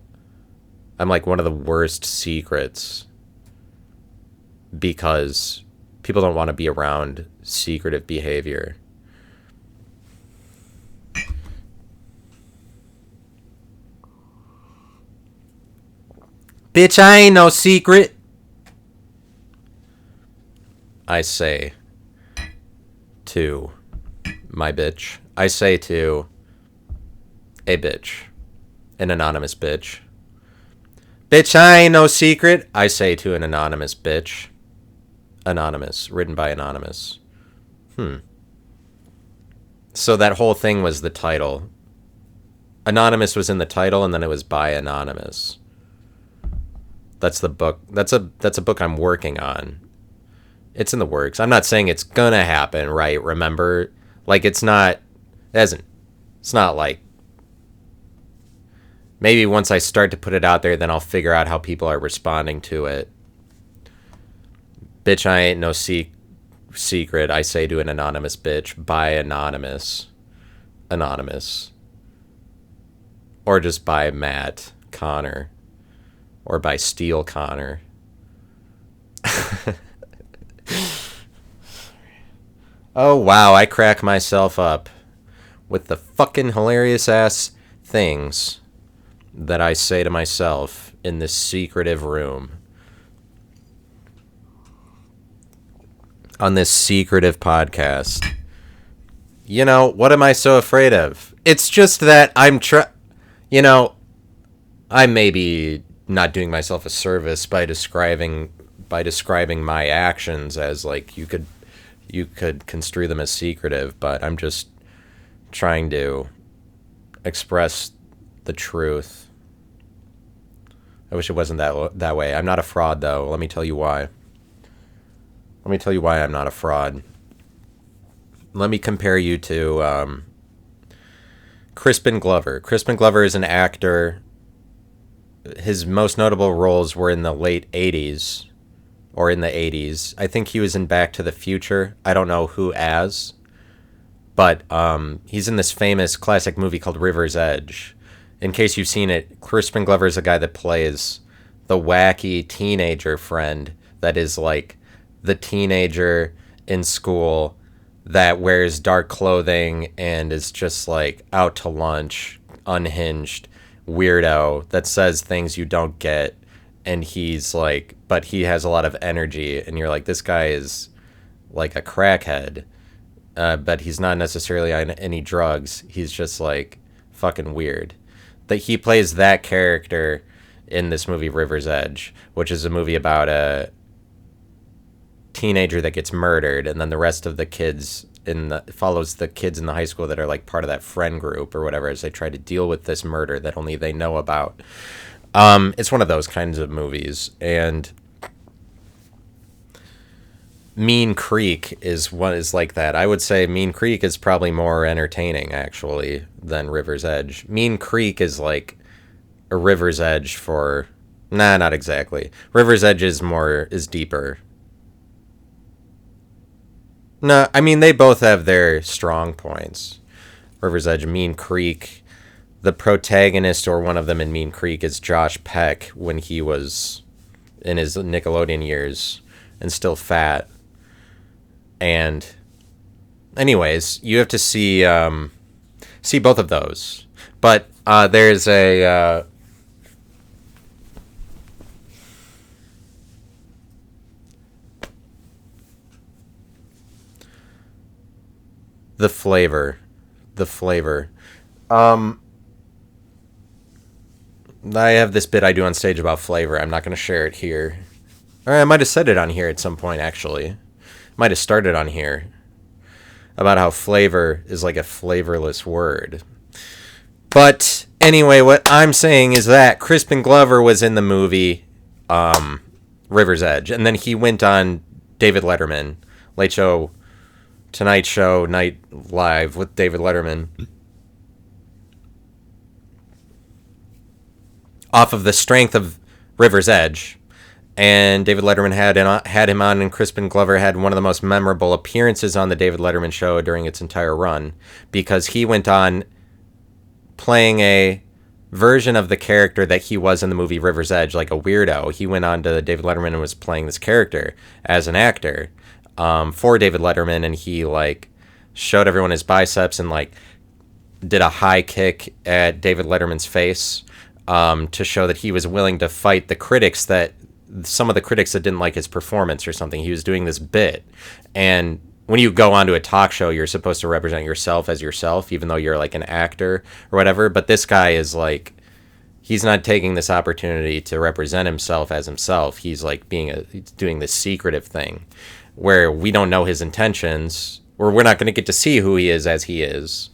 I'm like one of the worst secrets because people don't want to be around secretive behavior. Bitch, I ain't no secret. I say to my bitch. I say to a bitch. An anonymous bitch. Bitch, I ain't no secret. I say to an anonymous bitch. Anonymous. Written by Anonymous. So that whole thing was the title. Anonymous was in the title, and then it was by Anonymous. That's the book. That's a book I'm working on. It's in the works. I'm not saying it's gonna happen, right? Remember, like it's not like maybe once I start to put it out there, then I'll figure out how people are responding to it. Bitch, I ain't no secret. I say to an anonymous bitch by Anonymous, or just by Matt Connor. Or by Steele Connor. Oh, wow, I crack myself up with the fucking hilarious ass things that I say to myself in this secretive room. On this secretive podcast what am I so afraid of? It's just that you know, I may be not doing myself a service by describing my actions as like you could construe them as secretive, but I'm just trying to express the truth. I wish it wasn't that way. I'm not a fraud, though. Let me tell you why. I'm not a fraud. Let me compare you to Crispin Glover. Crispin Glover is an actor. His most notable roles were in the late 80s, or in the 80s. I think he was in Back to the Future. I don't know who as, but he's in this famous classic movie called River's Edge. In case you've seen it, Crispin Glover is a guy that plays the wacky teenager friend that is like the teenager in school that wears dark clothing and is just like out to lunch, unhinged, weirdo that says things you don't get. And he's like, but he has a lot of energy, and you're like, this guy is like a crackhead, but he's not necessarily on any drugs. He's just like fucking weird. That he plays that character in this movie River's Edge, which is a movie about a teenager that gets murdered, and then the rest of the kids follows the kids in the high school that are like part of that friend group or whatever as they try to deal with this murder that only they know about. It's one of those kinds of movies, and Mean Creek is like that. I would say Mean Creek is probably more entertaining actually than River's Edge. Mean Creek is like a River's Edge for not exactly. River's Edge is deeper. No, I mean they both have their strong points. River's Edge, Mean Creek. The protagonist, or one of them in Mean Creek, is Josh Peck when he was in his Nickelodeon years and still fat. And anyways, you have to see both of those. But there's a the flavor. I have this bit I do on stage about flavor. I'm not going to share it here. Or I might have said it on here at some point, actually. Might have started on here. About how flavor is like a flavorless word. But anyway, what I'm saying is that Crispin Glover was in the movie River's Edge. And then he went on David Letterman, Late Show, Tonight Show, Night Live with David Letterman. Off of the strength of River's Edge, and David Letterman had him on, and Crispin Glover had one of the most memorable appearances on the David Letterman show during its entire run, because he went on playing a version of the character that he was in the movie River's Edge, like a weirdo. He went on to David Letterman and was playing this character as an actor for David Letterman, and he like showed everyone his biceps and like did a high kick at David Letterman's face. To show that he was willing to fight some of the critics that didn't like his performance or something. He was doing this bit. And when you go onto a talk show, you're supposed to represent yourself as yourself, even though you're like an actor or whatever. But this guy is like, he's not taking this opportunity to represent himself as himself. He's like doing this secretive thing where we don't know his intentions, or we're not going to get to see who he is as he is.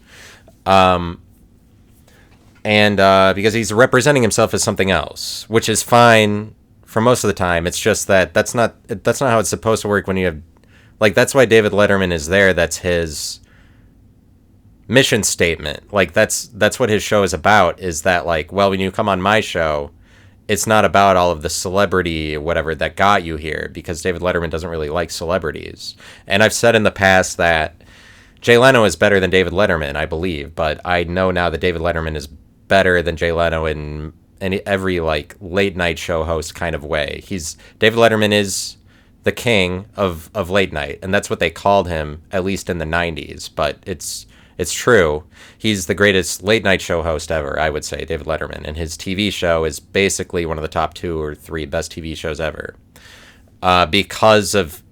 And because he's representing himself as something else, which is fine for most of the time. It's just that that's not how it's supposed to work when you have, like, that's why David Letterman is there. That's his mission statement. Like, that's what his show is about, is that, like, well, when you come on my show, it's not about all of the celebrity or whatever that got you here, because David Letterman doesn't really like celebrities. And I've said in the past that Jay Leno is better than David Letterman, I believe, but I know now that David Letterman is better than Jay Leno in every like late night show host kind of way. David Letterman is the king of late night, and that's what they called him, at least in the 90s, but it's true. He's the greatest late night show host ever, I would say, David Letterman, and his TV show is basically one of the top 2 or 3 best TV shows ever, because of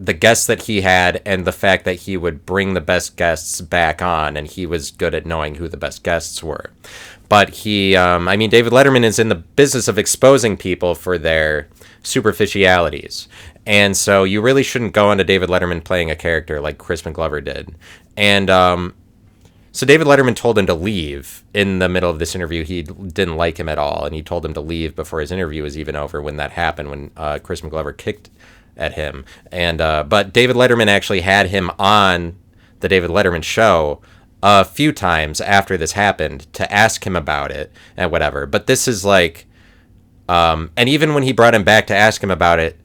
the guests that he had and the fact that he would bring the best guests back on, and he was good at knowing who the best guests were. But David Letterman is in the business of exposing people for their superficialities. And so you really shouldn't go into David Letterman playing a character like Crispin Glover did. And so David Letterman told him to leave in the middle of this interview. He didn't like him at all, and he told him to leave before his interview was even over when that happened, when Crispin Glover kicked at him. And but David Letterman actually had him on the David Letterman show a few times after this happened to ask him about it and whatever. But this is like, and even when he brought him back to ask him about it,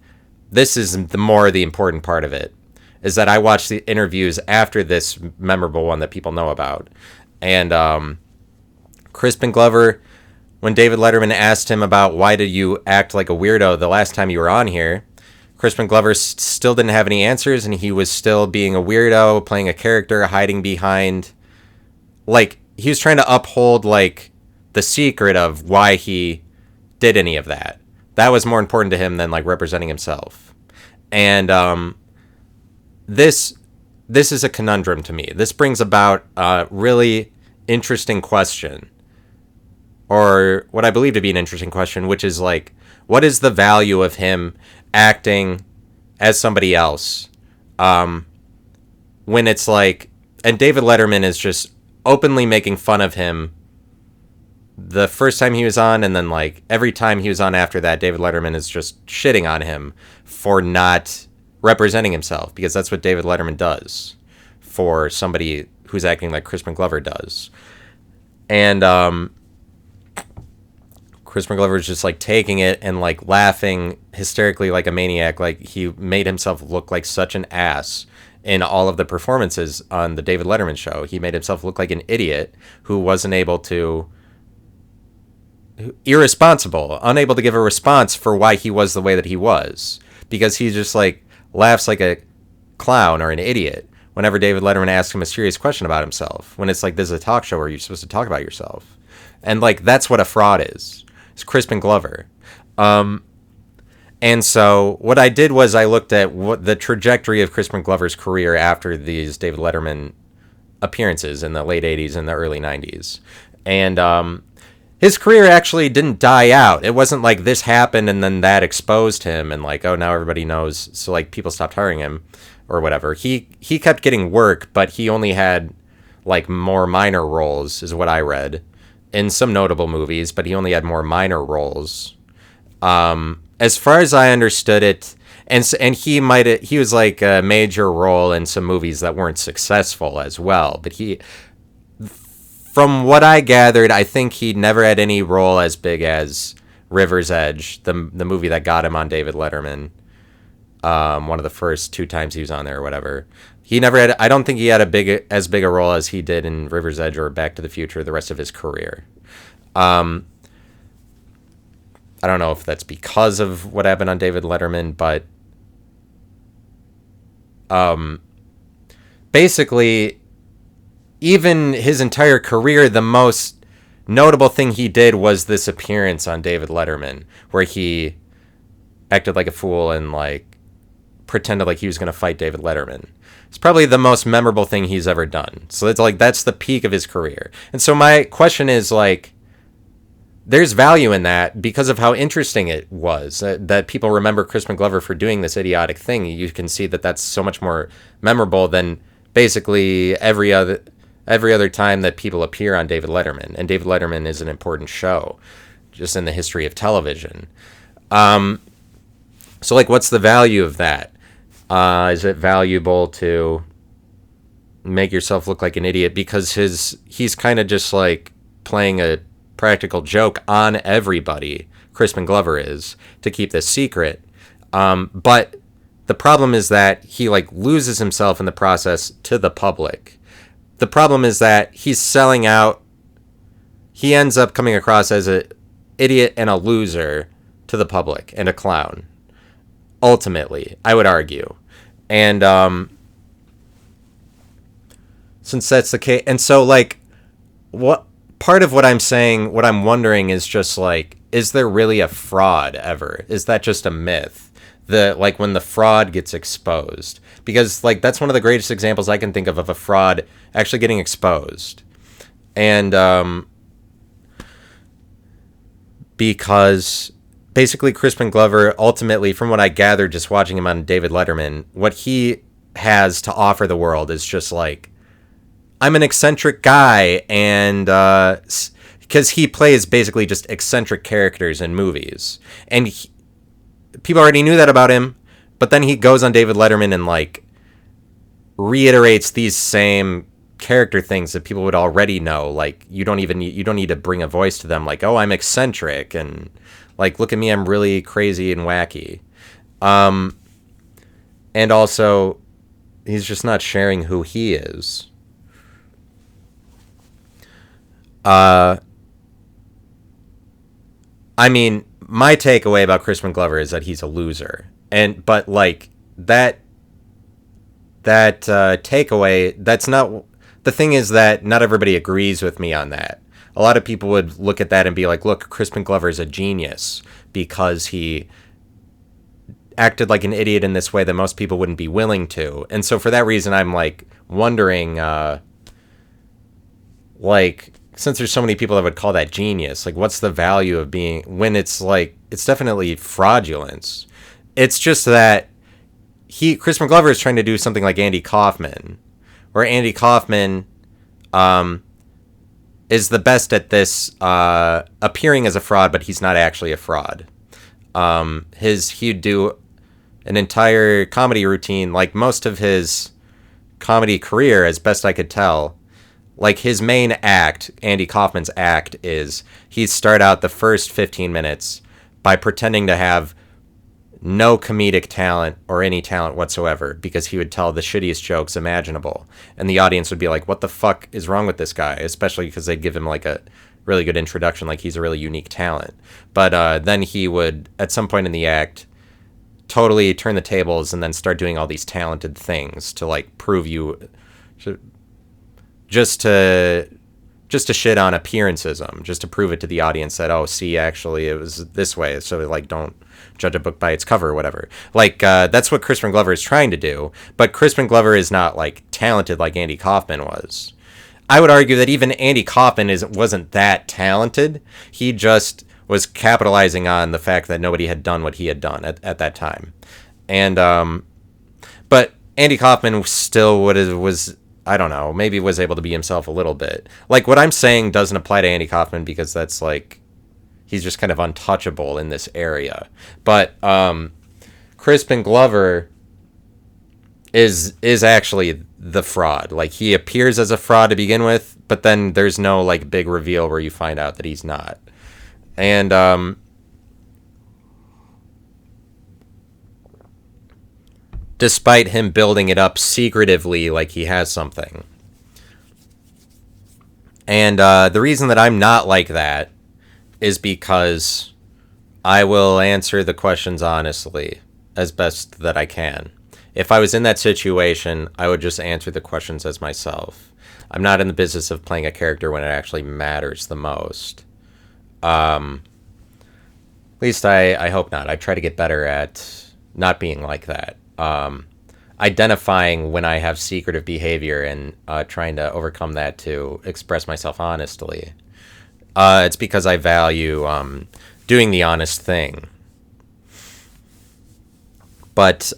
this is the important part of it, is that I watched the interviews after this memorable one that people know about. And Crispin Glover, when David Letterman asked him about why did you act like a weirdo the last time you were on here, Crispin Glover still didn't have any answers, and he was still being a weirdo, playing a character, hiding behind, like, he was trying to uphold, like, the secret of why he did any of that. That was more important to him than, like, representing himself. And this is a conundrum to me. This brings about a really interesting question, or what I believe to be an interesting question, which is, like, what is the value of him acting as somebody else when it's like, and David Letterman is just openly making fun of him the first time he was on, and then, like, every time he was on after that, David Letterman is just shitting on him for not representing himself, because that's what David Letterman does for somebody who's acting like Crispin Glover does. And Crispin Glover is just, like, taking it and, like, laughing hysterically like a maniac. Like, he made himself look like such an ass in all of the performances on the David Letterman show. He made himself look like an idiot who wasn't able to, irresponsible, unable to give a response for why he was the way that he was, because he just, like, laughs like a clown or an idiot whenever David Letterman asks him a serious question about himself, when it's like, this is a talk show where you're supposed to talk about yourself. And, like, that's what a fraud is. It's Crispin Glover. And so what I did was I looked at what the trajectory of Crispin Glover's career after these David Letterman appearances in the late 80s and the early 90s. And his career actually didn't die out. It wasn't like this happened and then that exposed him and, like, oh, now everybody knows, so, like, people stopped hiring him or whatever. He kept getting work, but he only had, like, more minor roles, is what I read, in some notable movies, but he only had more minor roles. As far as I understood it, and he was, like, a major role in some movies that weren't successful as well, but from what I gathered, I think he never had any role as big as River's Edge, the movie that got him on David Letterman, one of the first 2 times he was on there or whatever. He never had, I don't think he had as big a role as he did in River's Edge or Back to the Future the rest of his career. I don't know if that's because of what happened on David Letterman, but basically, even his entire career, the most notable thing he did was this appearance on David Letterman, where he acted like a fool and, like, pretended like he was going to fight David Letterman. It's probably the most memorable thing he's ever done. So it's like, that's the peak of his career. And so my question is, like, there's value in that because of how interesting it was, that people remember Crispin Glover for doing this idiotic thing. You can see that that's so much more memorable than basically every other time that people appear on David Letterman. And David Letterman is an important show just in the history of television. So, like, what's the value of that? Is it valuable to make yourself look like an idiot? Because he's kind of just, like, playing a practical joke on everybody, Crispin Glover is, to keep this secret. But the problem is that he, like, loses himself in the process to the public. The problem is that he's selling out. He ends up coming across as an idiot and a loser to the public and a clown, ultimately, I would argue. And since that's the case, and so, like, what part of what I'm saying, what I'm wondering is just, like, is there really a fraud ever? Is that just a myth the like when the fraud gets exposed, because like that's one of the greatest examples I can think of a fraud actually getting exposed. And because basically Crispin Glover, ultimately, from what I gathered just watching him on David Letterman, what he has to offer the world is just like, I'm an eccentric guy, and because he plays basically just eccentric characters in movies, and people already knew that about him, but then he goes on David Letterman and like reiterates these same character things that people would already know. Like you don't need to bring a voice to them. Like, oh, I'm eccentric, and like, look at me, I'm really crazy and wacky. And also, he's just not sharing who he is. I mean, my takeaway about Crispin Glover is that he's a loser, but like that takeaway, that's not the thing. Is that not everybody agrees with me on that. A lot of people would look at that and be like, look, Crispin Glover is a genius because he acted like an idiot in this way that most people wouldn't be willing to. And so for that reason, I'm like wondering, like, since there's so many people that would call that genius, like what's the value of being, when it's like, it's definitely fraudulence. It's just that Crispin Glover is trying to do something like Andy Kaufman, where Andy Kaufman is the best at this, appearing as a fraud, but he's not actually a fraud. He'd do an entire comedy routine, like most of his comedy career, as best I could tell. Like his main act, Andy Kaufman's act, is he'd start out the first 15 minutes by pretending to have no comedic talent or any talent whatsoever, because he would tell the shittiest jokes imaginable, and the audience would be like, what the fuck is wrong with this guy? Especially because they'd give him like a really good introduction, like he's a really unique talent. But then he would, at some point in the act, totally turn the tables and then start doing all these talented things to like prove you, just to shit on appearancism, just to prove it to the audience that, oh, see, actually it was this way, so like don't judge a book by its cover or whatever. Like that's what Crispin Glover is trying to do, but Crispin Glover is not like talented like Andy Kaufman was. I would argue that even Andy Kaufman wasn't that talented. He just was capitalizing on the fact that nobody had done what he had done at that time. And but Andy Kaufman still was I don't know, maybe was able to be himself a little bit. Like what I'm saying doesn't apply to Andy Kaufman because that's like, he's just kind of untouchable in this area. But Crispin Glover is actually the fraud. Like he appears as a fraud to begin with, but then there's no like big reveal where you find out that he's not. And despite him building it up secretively like he has something. And the reason that I'm not like that is because I will answer the questions honestly as best that I can. If I was in that situation, I would just answer the questions as myself. I'm not in the business of playing a character when it actually matters the most. At least I hope not. I try to get better at not being like that. Identifying when I have secretive behavior and trying to overcome that to express myself honestly. It's because I value doing the honest thing. But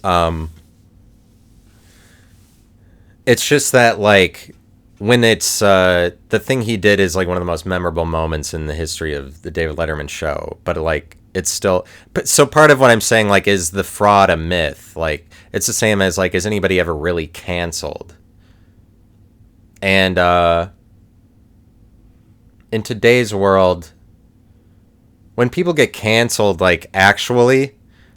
it's just that, like, when it's the thing he did is like one of the most memorable moments in the history of the David Letterman show. But like, it's still, so part of what I'm saying, like, is the fraud a myth? Like, it's the same as like, is anybody ever really canceled? And in today's world, when people get canceled, like, actually,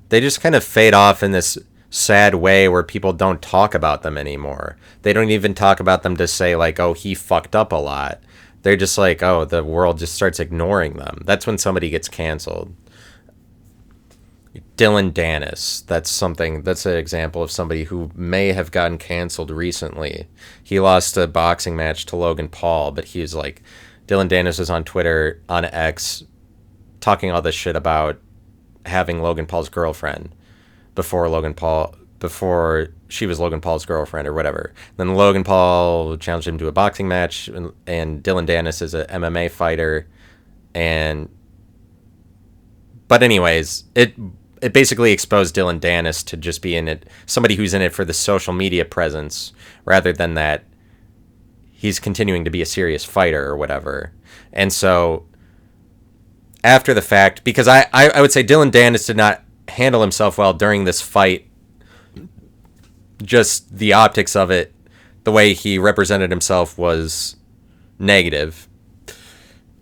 they just kind of fade off in this sad way where people don't talk about them anymore. They don't even talk about them to say like, oh, he fucked up a lot. They're just like, oh, the world just starts ignoring them. That's when somebody gets canceled. Dylan Dennis, that's an example of somebody who may have gotten canceled recently. He lost a boxing match to Logan Paul, but he was like, Dylan Dennis is on Twitter, on X, talking all this shit about having Logan Paul's girlfriend. before she was Logan Paul's girlfriend or whatever. Then Logan Paul challenged him to a boxing match, and Dylan Dennis is an MMA fighter, and but anyways, it basically exposed Dylan Dennis to just being somebody who's in it for the social media presence rather than that he's continuing to be a serious fighter or whatever. And so after the fact, because I would say Dylan Dennis did not handle himself well during this fight, just the optics of it, the way he represented himself was negative.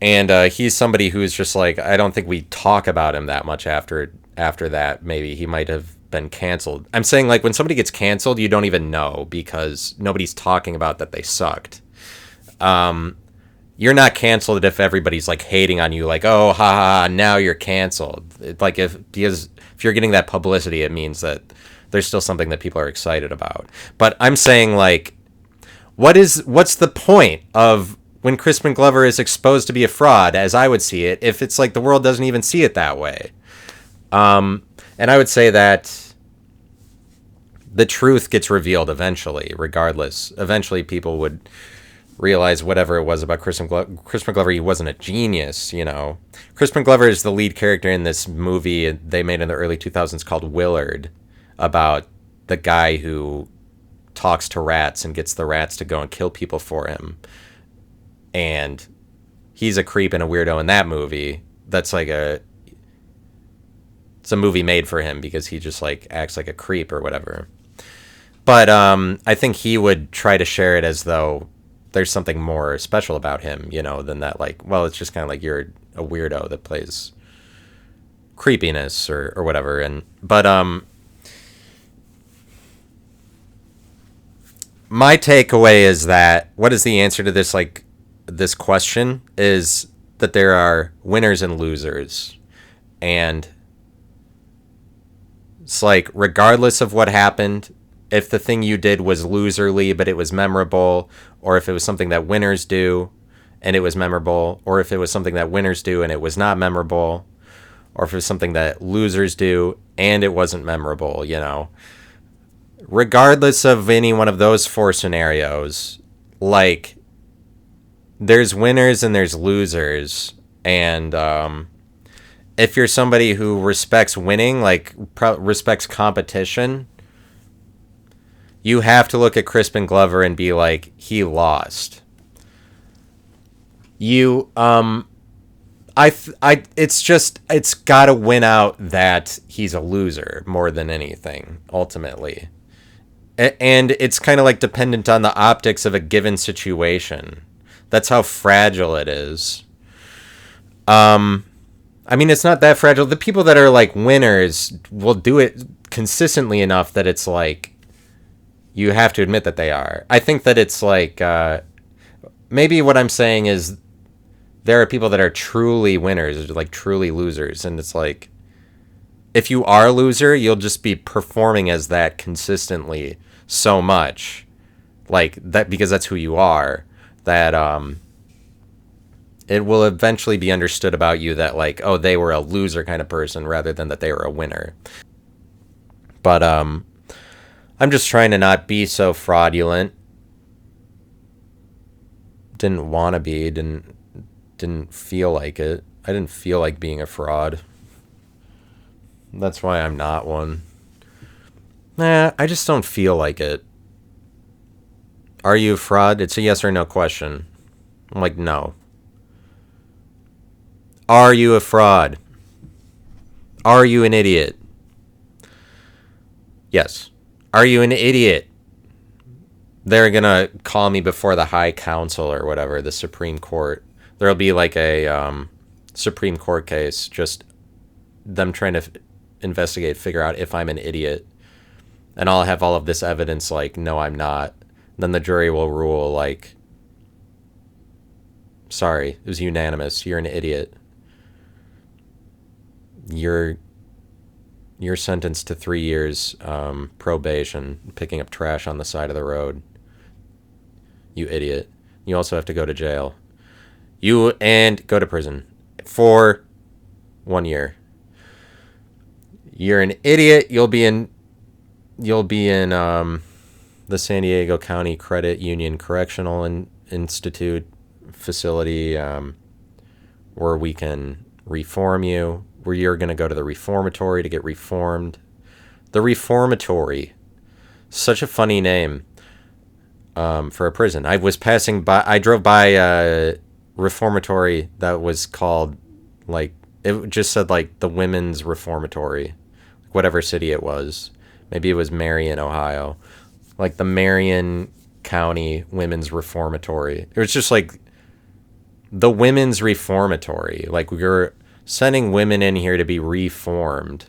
And he's somebody who's just like, I don't think we talk about him that much after that. Maybe he might have been canceled. I'm saying, like, when somebody gets canceled, you don't even know because nobody's talking about that they sucked. You're not canceled if everybody's like hating on you, like, oh, ha ha, now you're canceled. Because if you're getting that publicity, it means that there's still something that people are excited about. But I'm saying, like, what's the point of when Crispin Glover is exposed to be a fraud, as I would see it, if it's like the world doesn't even see it that way? And I would say that the truth gets revealed eventually, regardless. Eventually people would realize whatever it was about Crispin Glover, he wasn't a genius, you know. Crispin Glover is the lead character in this movie they made in the early 2000s called Willard, about the guy who talks to rats and gets the rats to go and kill people for him. And he's a creep and a weirdo in that movie. It's a movie made for him because he just like acts like a creep or whatever. But I think he would try to share it as though there's something more special about him, you know, than that, like, well, it's just kind of like you're a weirdo that plays creepiness or whatever. But my takeaway is that what is the answer to this question is that there are winners and losers. And it's like, regardless of what happened, if the thing you did was loserly but it was memorable, or if it was something that winners do and it was memorable, or if it was something that winners do and it was not memorable, or if it was something that losers do and it wasn't memorable, you know. Regardless of any one of those four scenarios, like, there's winners and there's losers. And if you're somebody who respects winning, like respects competition, you have to look at Crispin Glover and be like, he lost. It's got to win out that he's a loser more than anything, ultimately. And it's kind of like dependent on the optics of a given situation. That's how fragile it is. I mean, it's not that fragile. The people that are like winners will do it consistently enough that it's like, you have to admit that they are. I think that it's like, maybe what I'm saying is there are people that are truly winners, like truly losers. And it's like, if you are a loser, you'll just be performing as that consistently so much, like that, because that's who you are, that it will eventually be understood about you that, like, oh, they were a loser kind of person rather than that they were a winner. But I'm just trying to not be so fraudulent. Didn't want to be, didn't feel like it. I didn't feel like being a fraud. That's why I'm not one. Nah, I just don't feel like it. Are you a fraud? It's a yes or no question. I'm like, no. Are you a fraud? Are you an idiot? Yes. Are you an idiot? They're going to call me before the High Council or whatever, the Supreme Court. There'll be like a Supreme Court case, just them trying to investigate, figure out if I'm an idiot. And I'll have all of this evidence like, no, I'm not. Then the jury will rule like, sorry, it was unanimous. You're an idiot. You're sentenced to 3 years probation, picking up trash on the side of the road. You idiot. You also have to go to jail. And go to prison for 1 year. You're an idiot. You'll be in the San Diego County Credit Union Correctional Institute facility, where we can reform you, where you're going to go to the reformatory to get reformed. The reformatory. Such a funny name for a prison. I drove by a reformatory that was called, like, it just said, like, the Women's Reformatory, whatever city it was. Maybe it was Marion, Ohio. Like, the Marion County Women's Reformatory. It was just like the Women's Reformatory. Like, we were sending women in here to be reformed.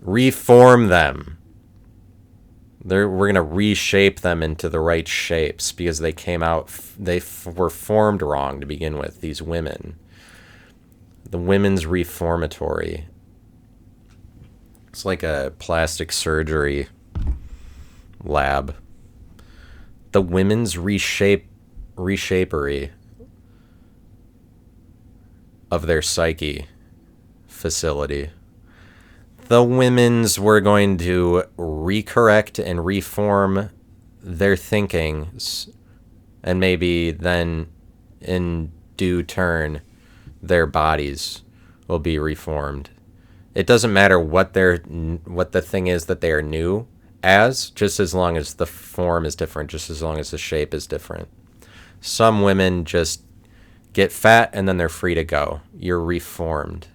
Reform them. We're going to reshape them into the right shapes because they came out, were formed wrong to begin with, these women. The Women's Reformatory. It's like a plastic surgery lab. The Women's Reshapery of their psyche facility. The women's were going to recorrect and reform their thinkings, and maybe then in due turn their bodies will be reformed. It doesn't matter what the thing is that they are new as, just as long as the form is different, just as long as the shape is different. Some women just get fat and then they're free to go. You're reformed.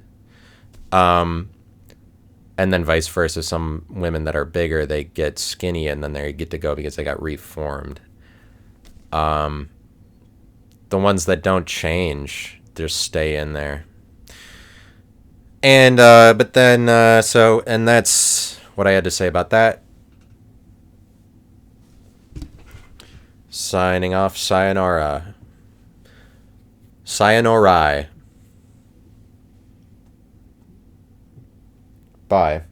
And then vice versa, some women that are bigger, they get skinny and then they get to go because they got reformed. The ones that don't change just stay in there. And but then and that's what I had to say about that. Signing off. Sayonara. Sayonara. Bye.